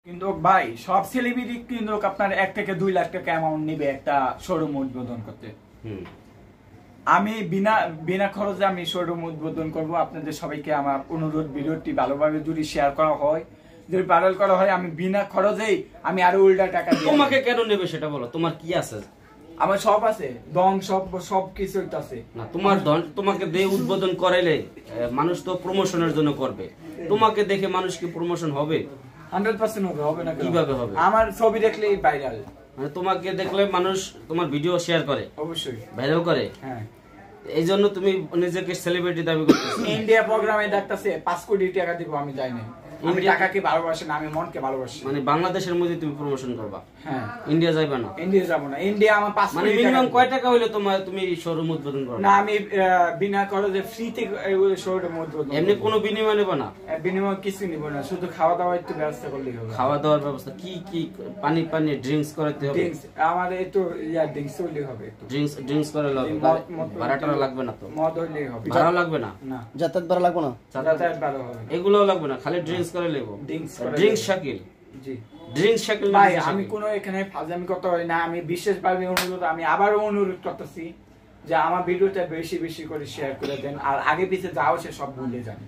কিন্তু ভাই সব সেলিব্রিটি কিন্তু আপনার 1 থেকে 2 লাখ টাকা অ্যামাউন্ট নেবে একটা শোরুম উদ্বোধন করতে। আমি বিনা খরচে আমি শোরুম উদ্বোধন করব। আপনাদের সবাইকে আমার অনুরোধ, ভিডিওটি ভালোভাবে যদি শেয়ার করা হয়, যদি ভাইরাল করা হয়, আমি বিনা খরচেই আমি আরো উল্টা টাকা দিব। তোমাকে কেন নেবে সেটা বলো, তোমার কি আছে? আমার সব আছে, দং সব কিছু আছে না। তোমার তোমাকে দিয়ে উদ্বোধন করাইলে মানুষ তো প্রমোশনের জন্য করবে, তোমাকে দেখে মানুষ কি প্রমোশন হবে? 100% হবে না? কিভাবে হবে? আমার ছবি দেখলেই ভাইরাল। মানে তোমাকে দেখলে মানুষ তোমার ভিডিও শেয়ার করে, অবশ্যই ভাইরাল করে। হ্যাঁ, এই জন্য তুমি নিজেকে সেলিব্রিটি দাবি করতেছো। ইন্ডিয়া প্রোগ্রামে দেখতেছে 5 কোটি টাকা দিব, আমি যাই না। আমি টাকাকে ভালোবাসি না, আমি মনকে ভালোবাসি। মানে বাংলাদেশের মধ্যে তুমি প্রমোশন করবা? হ্যাঁ। ইন্ডিয়া যাইবা না? ইন্ডিয়া যাব না। ইন্ডিয়া আমার 5 মানে মিনিমাম কয় টাকা হইলে তুমি শোরুম উদ্বোধন করবে? না, আমি বিনা খরচে ফ্রিতে শোরুম উদ্বোধন। এমনি কোনো বিনিময় নেব না? বিনিময় কিছু নিব না, শুধু খাওয়া দাওয়া একটু ব্যবস্থা করলেই হবে। খাওয়া দাওয়ার ব্যবস্থা কি কি? পানি ড্রিঙ্কস করাতে হবে? ড্রিঙ্কস আমার একটু ড্রিঙ্কস হইলেই হবে। একটু ড্রিঙ্কস করে লাগবে, ভাড়াটা লাগবে না তো? মদ হইলেই হবে। ভাড়া লাগবে না? না। যাতায়াত ভাড়া লাগবে না? যাতায়াত ভাড়া হবে। এগুলোও লাগবে না, খালি ড্রিঙ্কস করে লাগবে। ড্রিঙ্কস শাকিল। জি, ড্রিঙ্কস শাকিল। ভাই আমি কোনো এখানে ফাজলামি করতে হয় না। আমি বিশেষভাবে অনুরোধ, আমি আবারও অনুরোধ করতেছি যে আমার ভিডিওটা বেশি বেশি করে শেয়ার করে দেন, আর আগে পিছে যাও সে সব ভুলে যান।